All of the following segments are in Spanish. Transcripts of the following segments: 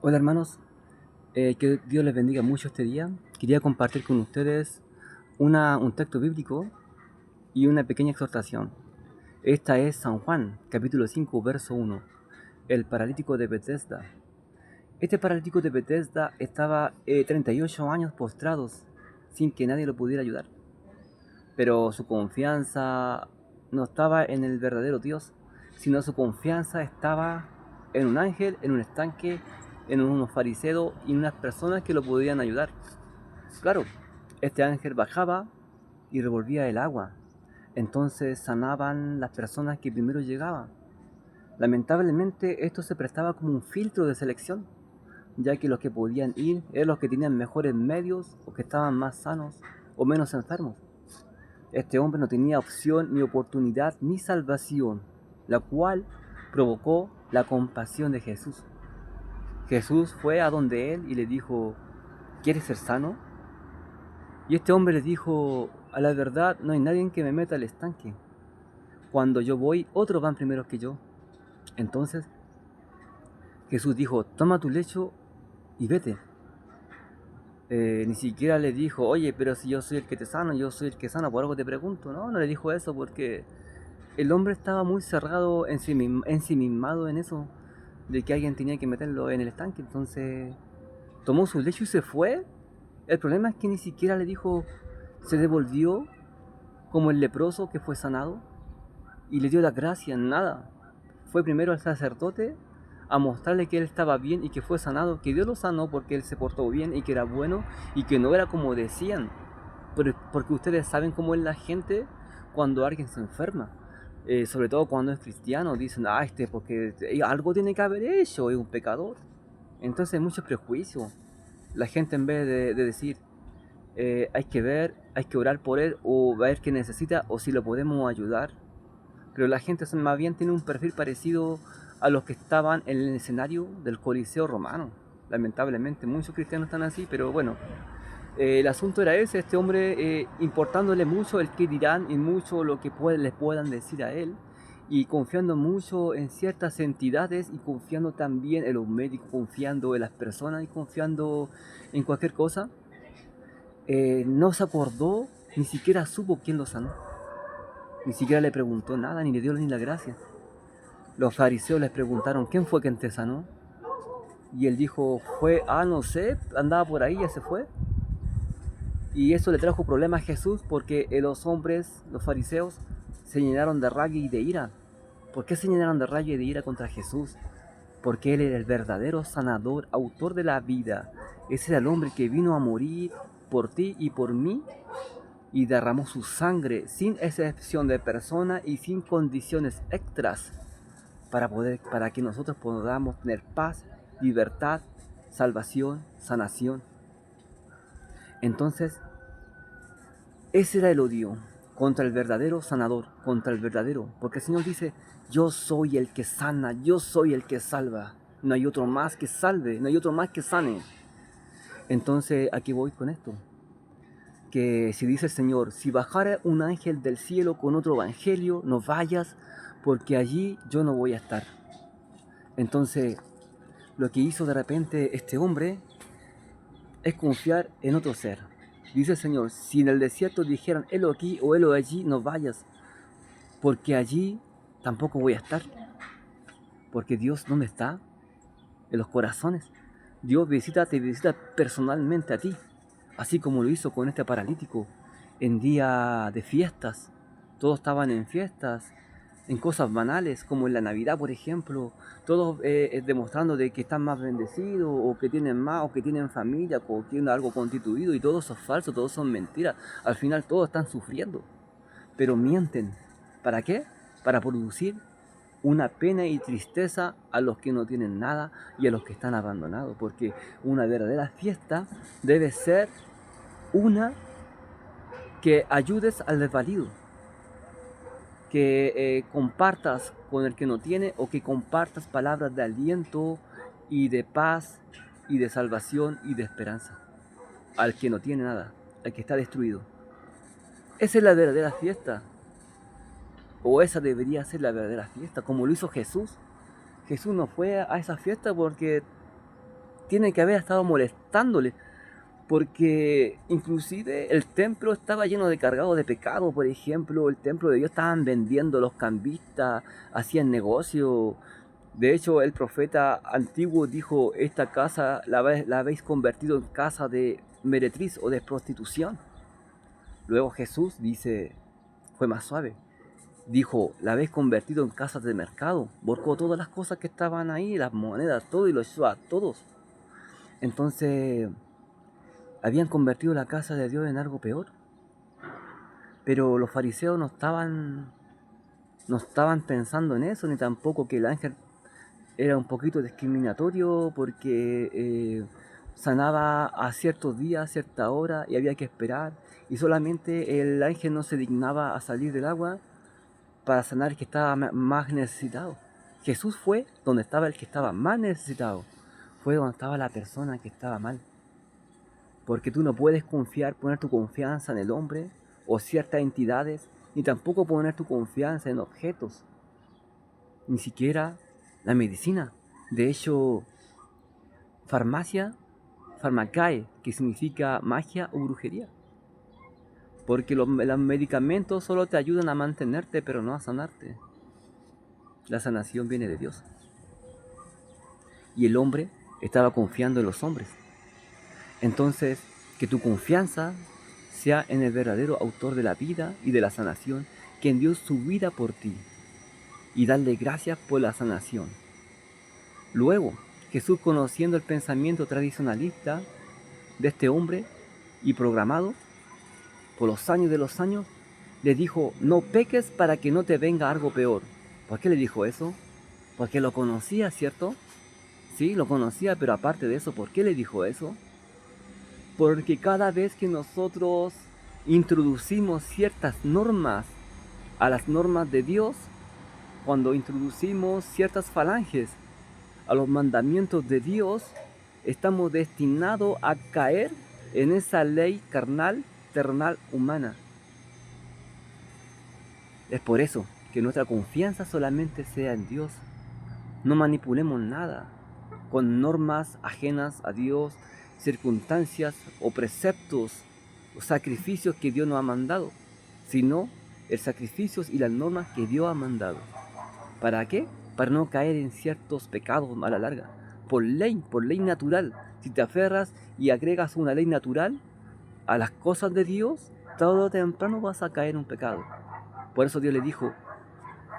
Hola hermanos, que Dios les bendiga mucho este día. Quería compartir con ustedes un texto bíblico y una pequeña exhortación. Esta es San Juan, capítulo 5, verso 1, el paralítico de Bethesda. Este paralítico de Bethesda estaba 38 años postrados sin que nadie lo pudiera ayudar, pero su confianza no estaba en el verdadero Dios, sino su confianza estaba en un ángel, en un estanque, en unos fariseos y en unas personas que lo podían ayudar. Claro, este ángel bajaba y revolvía el agua. Entonces sanaban las personas que primero llegaban. Lamentablemente esto se prestaba como un filtro de selección, ya que los que podían ir eran los que tenían mejores medios o que estaban más sanos o menos enfermos. Este hombre no tenía opción ni oportunidad ni salvación, la cual provocó la compasión de Jesús. Jesús fue a donde él y le dijo: ¿quieres ser sano? Y este hombre le dijo: a la verdad no hay nadie que me meta al estanque. Cuando yo voy, otros van primero que yo. Entonces Jesús dijo: toma tu lecho y vete. Ni siquiera le dijo: oye, pero si yo soy el que te sano, yo soy el que sana, por algo te pregunto. No, no le dijo eso porque el hombre estaba muy cerrado, ensimismado en eso, de que alguien tenía que meterlo en el estanque. Entonces tomó su lecho y se fue. El problema es que ni siquiera le dijo, se devolvió como el leproso que fue sanado y le dio las gracias, nada. Fue primero al sacerdote a mostrarle que él estaba bien y que fue sanado, que Dios lo sanó porque él se portó bien y que era bueno y que no era como decían. Porque ustedes saben cómo es la gente cuando alguien se enferma. Sobre todo cuando es cristiano, dicen: este porque algo tiene que haber hecho, es un pecador. Entonces hay mucho prejuicio. La gente, en vez de decir, hay que ver, hay que orar por él o ver qué necesita o si lo podemos ayudar, pero la gente más bien tiene un perfil parecido a los que estaban en el escenario del Coliseo romano. Lamentablemente muchos cristianos están así, pero bueno, el asunto era ese: este hombre, importándole mucho el que dirán y mucho lo que les puedan decir a él, y confiando mucho en ciertas entidades y confiando también en los médicos, confiando en las personas y confiando en cualquier cosa. No se acordó, ni siquiera supo quién lo sanó, ni siquiera le preguntó nada, ni le dio ni la gracia. Los fariseos les preguntaron: ¿quién fue quien te sanó? Y él dijo: no sé, andaba por ahí, ya se fue. Y eso le trajo problemas a Jesús porque los hombres, los fariseos, se llenaron de rabia y de ira. ¿Por qué se llenaron de rabia y de ira contra Jesús? Porque Él era el verdadero sanador, autor de la vida. Ese era el hombre que vino a morir por ti y por mí y derramó su sangre sin excepción de persona y sin condiciones extras para que nosotros podamos tener paz, libertad, salvación, sanación. Entonces, ese era el odio contra el verdadero sanador, contra el verdadero, porque el Señor dice: yo soy el que sana, yo soy el que salva. No hay otro más que salve, no hay otro más que sane. Entonces, aquí voy con esto: que si dice el Señor, si bajara un ángel del cielo con otro evangelio, no vayas, porque allí yo no voy a estar. Entonces, lo que hizo de repente este hombre es confiar en otro ser. Dice el Señor: si en el desierto dijeran helo aquí o helo allí, no vayas, porque allí tampoco voy a estar. Porque Dios, ¿dónde está? En los corazones. Dios te visita personalmente a ti, así como lo hizo con este paralítico en día de fiestas. Todos estaban en fiestas, en cosas banales, como en la Navidad, por ejemplo, todos demostrando de que están más bendecidos, o que tienen más, o que tienen familia, o que tienen algo constituido, y todo eso es falso, todo son mentiras. Al final todos están sufriendo, pero mienten. ¿Para qué? Para producir una pena y tristeza a los que no tienen nada y a los que están abandonados, porque una verdadera fiesta debe ser una que ayudes al desvalido, que compartas con el que no tiene, o que compartas palabras de aliento y de paz y de salvación y de esperanza al que no tiene nada, al que está destruido. Esa es la verdadera fiesta, o esa debería ser la verdadera fiesta, como lo hizo Jesús. Jesús no fue a esa fiesta porque tiene que haber estado molestándole, porque inclusive el templo estaba lleno de cargados de pecado. Por ejemplo, el templo de Dios estaban vendiendo, los cambistas hacían negocio. De hecho, el profeta antiguo dijo, esta casa la habéis convertido en casa de meretriz o de prostitución. Luego Jesús dice, fue más suave, dijo, la habéis convertido en casas de mercado. Volcó todas las cosas que estaban ahí, las monedas, todo, y los echó a todos. Entonces, habían convertido la casa de Dios en algo peor. Pero los fariseos no estaban pensando en eso, ni tampoco que el ángel era un poquito discriminatorio porque sanaba a ciertos días, a cierta hora, y había que esperar. Y solamente el ángel no se dignaba a salir del agua para sanar el que estaba más necesitado. Jesús fue donde estaba el que estaba más necesitado. Fue donde estaba la persona que estaba mal. Porque tú no puedes poner tu confianza en el hombre o ciertas entidades, ni tampoco poner tu confianza en objetos, ni siquiera la medicina. De hecho, farmacia, farmacae, que significa magia o brujería. Porque los medicamentos solo te ayudan a mantenerte, pero no a sanarte. La sanación viene de Dios. Y el hombre estaba confiando en los hombres. Entonces, que tu confianza sea en el verdadero autor de la vida y de la sanación, quien dio su vida por ti, y darle gracias por la sanación. Luego, Jesús, conociendo el pensamiento tradicionalista de este hombre y programado por los años de los años, le dijo, no peques para que no te venga algo peor. ¿Por qué le dijo eso? Porque lo conocía, ¿cierto? Sí, lo conocía, pero aparte de eso, ¿por qué le dijo eso? Porque cada vez que nosotros introducimos ciertas normas a las normas de Dios, cuando introducimos ciertas falanges a los mandamientos de Dios, estamos destinados a caer en esa ley carnal, terrenal, humana. Es por eso que nuestra confianza solamente sea en Dios. No manipulemos nada con normas ajenas a Dios, circunstancias o preceptos o sacrificios que Dios nos ha mandado, sino el sacrificios y las normas que Dios ha mandado. ¿Para qué? Para no caer en ciertos pecados a la larga. Por ley natural. Si te aferras y agregas una ley natural a las cosas de Dios, tarde o temprano vas a caer en un pecado. Por eso Dios le dijo,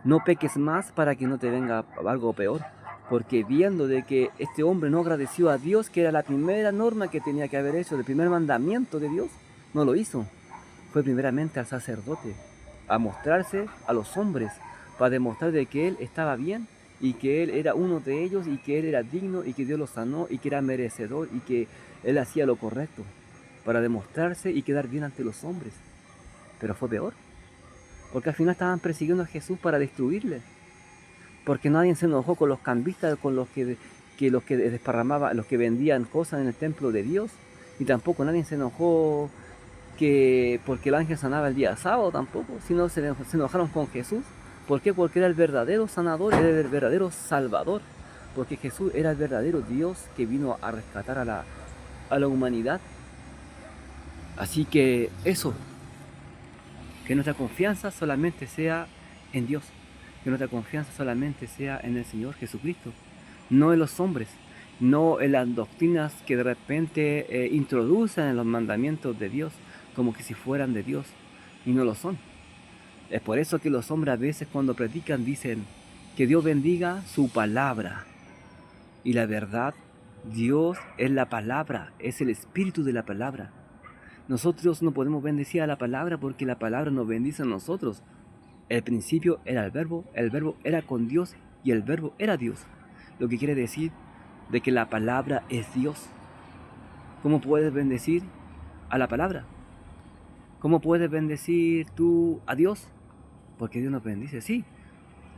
no peques más para que no te venga algo peor. Porque viendo de que este hombre no agradeció a Dios, que era la primera norma que tenía que haber hecho, el primer mandamiento de Dios, no lo hizo. Fue primeramente al sacerdote, a mostrarse a los hombres, para demostrar de que él estaba bien y que él era uno de ellos y que él era digno y que Dios lo sanó y que era merecedor y que él hacía lo correcto, para demostrarse y quedar bien ante los hombres. Pero fue peor, porque al final estaban persiguiendo a Jesús para destruirle, porque nadie se enojó con los cambistas, con los que desparramaban, los que vendían cosas en el templo de Dios, y tampoco nadie se enojó que porque el ángel sanaba el día sábado tampoco, sino se enojaron con Jesús. ¿Por qué? Porque era el verdadero sanador, era el verdadero salvador, porque Jesús era el verdadero Dios que vino a rescatar a la humanidad. Así que eso, que nuestra confianza solamente sea en Dios, que nuestra confianza solamente sea en el Señor Jesucristo, no en los hombres, no en las doctrinas que de repente introducen en los mandamientos de Dios, como que si fueran de Dios, y no lo son. Es por eso que los hombres a veces cuando predican dicen que Dios bendiga su palabra. Y la verdad, Dios es la palabra, es el espíritu de la palabra. Nosotros no podemos bendecir a la palabra porque la palabra nos bendice a nosotros. El principio era el verbo era con Dios y el verbo era Dios. Lo que quiere decir de que la palabra es Dios. ¿Cómo puedes bendecir a la palabra? ¿Cómo puedes bendecir tú a Dios? Porque Dios nos bendice, sí.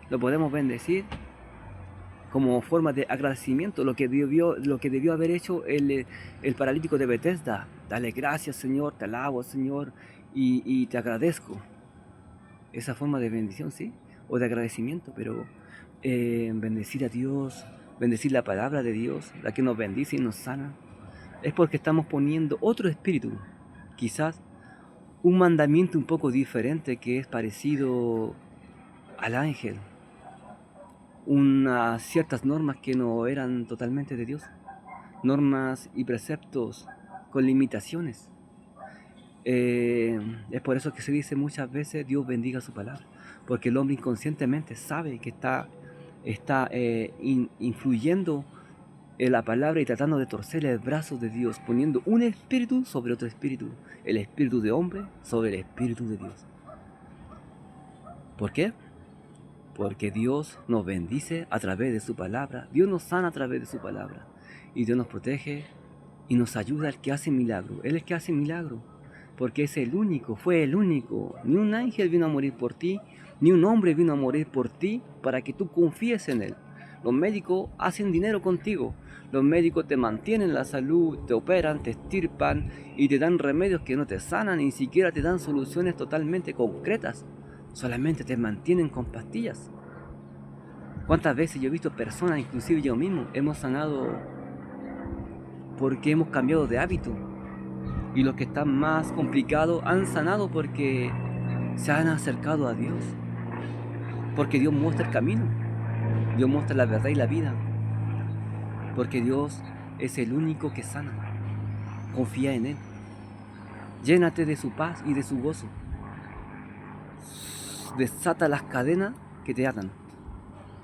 Lo podemos bendecir como forma de agradecimiento, lo que debió haber hecho el paralítico de Bethesda. Dale gracias, Señor, te alabo, Señor, y te agradezco. Esa forma de bendición, sí, o de agradecimiento, pero bendecir a Dios bendecir la palabra de Dios, la que nos bendice y nos sana, es porque estamos poniendo otro espíritu, quizás un mandamiento un poco diferente que es parecido al ángel, unas ciertas normas que no eran totalmente de Dios, normas y preceptos con limitaciones. Es por eso que se dice muchas veces Dios bendiga su palabra, porque el hombre inconscientemente sabe que está influyendo en la palabra y tratando de torcer el brazo de Dios, poniendo un espíritu sobre otro espíritu, el espíritu de hombre sobre el espíritu de Dios. ¿Por qué? Porque Dios nos bendice a través de su palabra, Dios nos sana a través de su palabra, y Dios nos protege y nos ayuda el que hace milagro. Él es el que hace milagro, porque es el único, fue el único. Ni un ángel vino a morir por ti, ni un hombre vino a morir por ti para que tú confíes en Él. Los médicos hacen dinero contigo. Los médicos te mantienen la salud, te operan, te extirpan y te dan remedios que no te sanan, ni siquiera te dan soluciones totalmente concretas. Solamente te mantienen con pastillas. ¿Cuántas veces yo he visto personas, inclusive yo mismo, hemos sanado porque hemos cambiado de hábito? Y los que están más complicados han sanado porque se han acercado a Dios. Porque Dios muestra el camino. Dios muestra la verdad y la vida. Porque Dios es el único que sana. Confía en Él. Llénate de su paz y de su gozo. Desata las cadenas que te atan.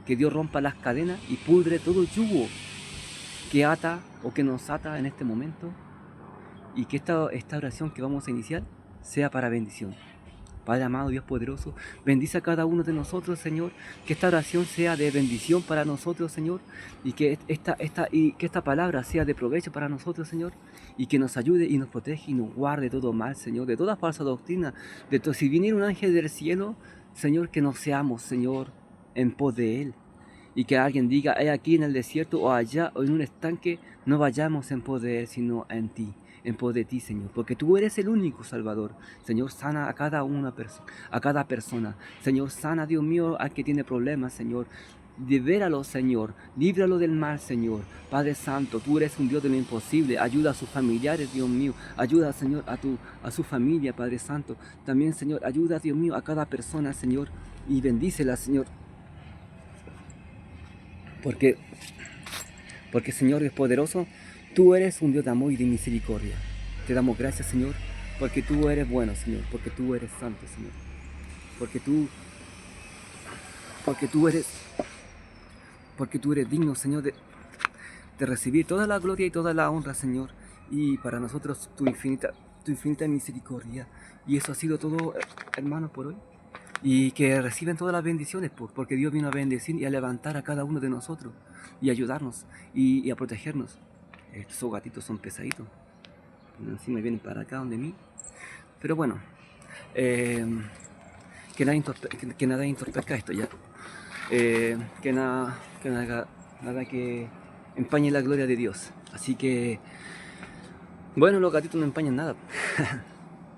Que Dios rompa las cadenas y pudre todo yugo que ata o que nos ata en este momento. Y que esta oración que vamos a iniciar sea para bendición. Padre amado, Dios poderoso, bendice a cada uno de nosotros, Señor. Que esta oración sea de bendición para nosotros, Señor. Y que esta palabra sea de provecho para nosotros, Señor. Y que nos ayude y nos protege y nos guarde todo mal, Señor. De toda falsa doctrina. Si viniera un ángel del cielo, Señor, que no seamos, Señor, en pos de Él. Y que alguien diga, aquí en el desierto o allá o en un estanque, no vayamos en pos de Él, sino en ti. En pos de ti, Señor, porque tú eres el único Salvador. Señor, sana a cada persona. Señor, sana, Dios mío, al que tiene problemas, Señor. Libéralo, Señor, líbralo del mal, Señor. Padre Santo, tú eres un Dios de lo imposible. Ayuda a sus familiares, Dios mío. Ayuda, Señor, a su familia, Padre Santo. También, Señor, ayuda, Dios mío, a cada persona, Señor, y bendícela, Señor. Porque, Señor, es poderoso. Tú eres un Dios de amor y de misericordia. Te damos gracias, Señor, porque tú eres bueno, Señor, porque tú eres santo, Señor. Porque tú eres digno, Señor, de recibir toda la gloria y toda la honra, Señor. Y para nosotros tu infinita misericordia. Y eso ha sido todo, hermanos, por hoy. Y que reciben todas las bendiciones, porque Dios vino a bendecir y a levantar a cada uno de nosotros y a ayudarnos y a protegernos. Estos gatitos son pesaditos, encima vienen para acá donde mí. Pero bueno, que nada entorpezca esto ya. Que nada que empañe la gloria de Dios. Así que, bueno, los gatitos no empañan nada.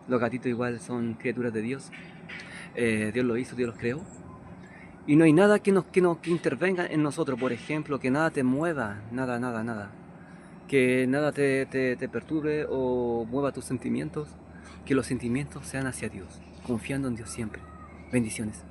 Los gatitos igual son criaturas de Dios. Dios los hizo, Dios los creó. Y no hay nada que intervenga en nosotros. Por ejemplo, que nada te mueva, nada. Que nada te perturbe o mueva tus sentimientos. Que los sentimientos sean hacia Dios, confiando en Dios siempre. Bendiciones.